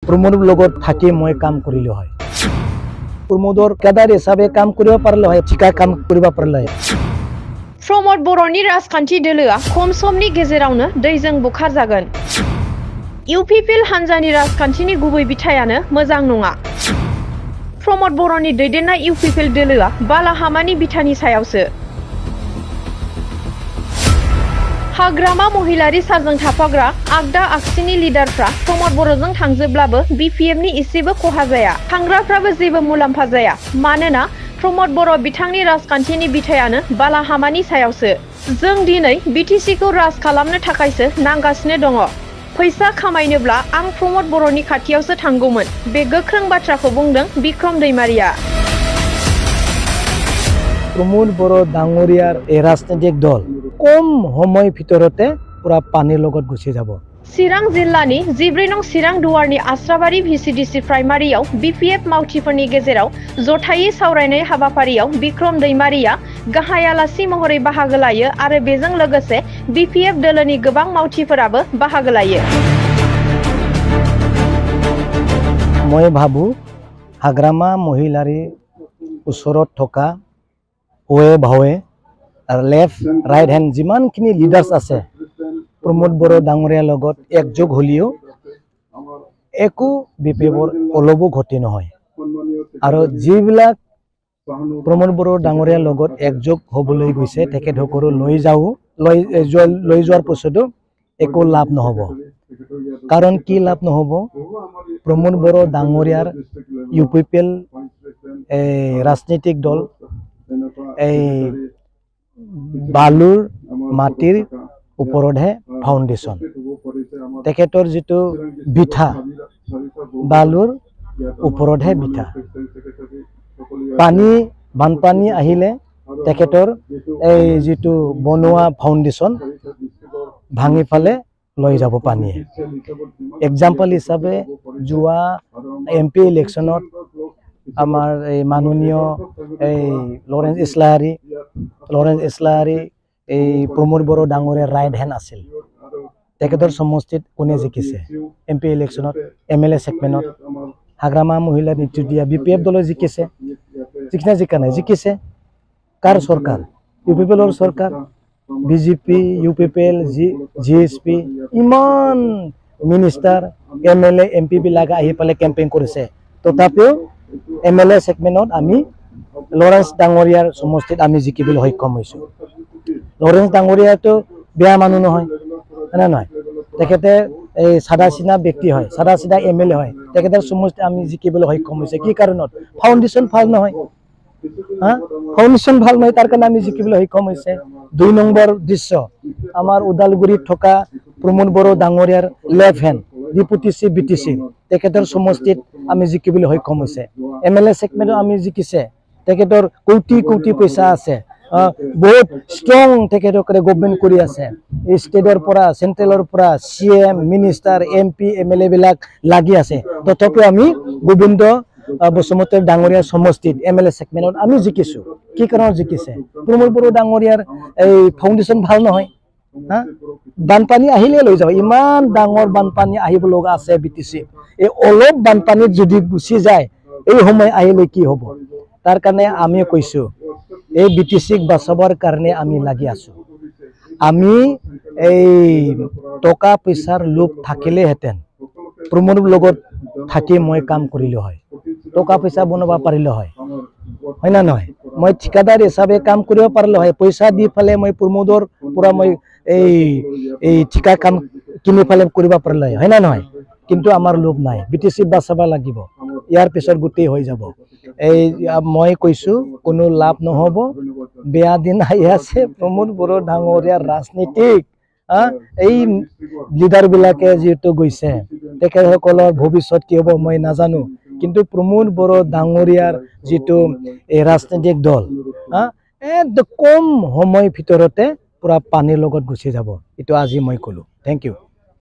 प्रमोदर লগত থাকি মই কাম কৰিলো হয় प्रमोदर কেডাৰ হিচাপে কাম কৰিব পাৰিলে হয় ঠিকা কাম কৰিব পাৰিলে হয় प्रमोद बर'नि राजखान्थि दोलोआ खम समनि गेजेरावनो दैजों बुखारजागोन इउपिपिएल हान्जानि राजखान्थिनि गुबै बिथायानो मोजां नङा प्रमोद बर'नि दैदेननाय इउपिपिएल दोलोआ बालाहामानि बिथानि सायावसो हाग्रामा महिलारि सारजों थाफाग्रा आगदा आगसिनि लिडारफ्रा प्रमोद बर'जों थांजोब्लाबो बिपिएफनि इसेबो खहा जाया थांग्राफ्राबो जेबो मुलाम्फा जाया मानोना प्रमोद बर' बिथांनि राजखान्थिनि बिथायानो बालाहामानि सायावसो जों दिनै बिटिसिखौ राज खालामनो थाखायसो नांगासिनो दङ फैसा खामायनोब्ला आं प्रमोद बर'नि खाथियावसो थांगौमोन बे गोख्रों बाथ्राखौ बुंदों बिक्रम दैमारिया प्रमोद बर' डांगरियार ए राजनीतिक दल कम समय भितरते पुरा पानीर লগত गुसि যাব चिरां जिल्लानि 14 नं चिरां दुवारनि आस्राबारि भिसिडिसि प्राइमारियाव बिपिएफ मावथिफोरनि गेजेराव जथायै सावरायनाय हाबाफारियाव बिक्रम दैमारिया गाहाय आलासि महरै बाहागो लायो आरो बेजों लोगोसे बिपिएफ दोलोनि गोबां मावथिफोराबो बाहागो लायो মই ভাবু हाग्रामा महिलारि उसरत থকা ओए भावे और लेफ्ट राइट हैंड जिमानखिनि लिडार्स আছে प्रमोद बर' डांगरिया লগত एकजोग हलियो एको बिपिएफर अलबो घटी নহয় আৰু যিবিলাক प्रमोद बर' डांगरिया লগত एकजोग হবলৈ গৈছে তেখেতসকলক লৈ যোৱাৰ পিছতো एको লাভ নহব কাৰণ কি লাভ নহব प्रमोद बर' डांगरियार ইউপিপিএল राजनीतिक दल बालुर माटिर उपरतহে फाउंडेशन तेखेतर जितु बिथा बालुर उपरतহে बिथा पानी बानपानी আহিলে तेखेतर जितु बनवा फाउंडेशन भांगी फाले লৈ যাব पानी एग्जाम्पल हिसाबे जुआ एमपी इलेक्शनत आमार माननीय लरेंस इस्लाहारी प्रमोद बर' डांगरिया राइट हैंड आसिल तेखेतर समष्टित कोने जिकिसे एमपी इलेक्शनत एमएलए सेगमेन्टत हाग्रामा महिला नेतृत्व बिपिएफ दल जिकिसे जिखिना जिका নাই जिकिसे कार सरकार यूपीपीएल सरकार बीजेपी यूपीपीएल जीएसपी इमान मिनिस्टार एमएलए एमपी बिलाग आहि पाले कैम्पेन करिसे तथापिও एमएलए सेगमेन्टत आमी लरेंस डांगरियार समष्टित आमी जिकिবলৈ सक्षम হৈছো लरेंस डांगरिया तो बेया मानु নহয় না নহয় তেখেতে এই সাদা সিনা ব্যক্তি হয় সাদা সিনা এমএলএ হয় তেখেতৰ সমষ্টি আমি জিকিবলৈ সক্ষম হৈছে কি কাৰণত ফাউন্ডেশন ভাল নহয় ফাউন্ডেশন ভাল নহয় তাৰ কাৰণে আমি জিকিবলৈ সক্ষম হৈছে 2 নম্বৰ দৃশ্য আমাৰ উদালগুৰিত থকা प्रमोद बर' डांगरियार लेफ्ट हैंड डिपुटिसि बिटिसि तेखेतर समष्टित आमी जिकिবলৈ सक्षम হৈছে एमएलए सेगमेन्टत आमी जिकिसे तेखेतर कोटी कोटी पैसा আছে बहुत स्ट्रंग तेखेतकरे गभर्नमेन्ट কৰি আছে स्टेटर পৰা सेंट्रेलर পৰা सीएम मिनिस्टार एमपी एमएलए बिलाक লাগি আছে তথাপিও আমি গোবিন্দ বসুমতাৰী ডাঙৰীয়াৰ সমষ্টিত एमएलए सेगमेन्टत আমি জিকিছো কি কাৰণত জিকিছে प्रमोद बर' डांगरियार এই ফাউন্ডেশন ভাল নহয় बानपानी আহিলে লৈ যাব ইমান ডাঙৰ বানপানী আহিব লগা আছে বিটিসি এই অলপ বানপানীত যদি গুছি যায় এই সময় আহিলে কি হ'ব তাৰ কাৰণে আমি কৈছো এই বিটিসিক বাছাবৰ কাৰণে আমি লাগি আছো আমি এই টকা পইচাৰ লোভ থাকিলে হেতেন प्रमोदৰ লগত থাকি মই কাম কৰিলো হয় টকা পইচা বনাব পাৰিলো হয় হয় না নহয় মই ঠিকাদাৰ হিচাপে কাম কৰিব পাৰিলো হয় পইচা দি ফলে মই प्रमोदৰ পুৰা মই এই ঠিকা কাম কিনি ফলে কৰিব পাৰিলো হয় না নহয় কিন্তু আমাৰ লোভ নাই বিটিসি বাছাবা লাগিব ইয়াৰ পিছৰ গুটি হৈ যাব এই মই কৈছো কোনো লাভ নহব বেয়া দিন আহি আছে प्रमोद बर' ডাঙৰীয়াৰ ৰাজনীতিক এই লিডাৰ বিলাকে যেটো গৈছে তেখেতসকলৰ ভৱিষ্যত কি হ'ব মই নাজানো কিন্তু प्रमोद बर' ডাঙৰীয়াৰ যেটো এই ৰাজনীতিক দল একদম কম সময় ভিতৰতে পুৰা পানীৰ লগত গুচি যাব এটো আজি মই কলো থ্যাংক ইউ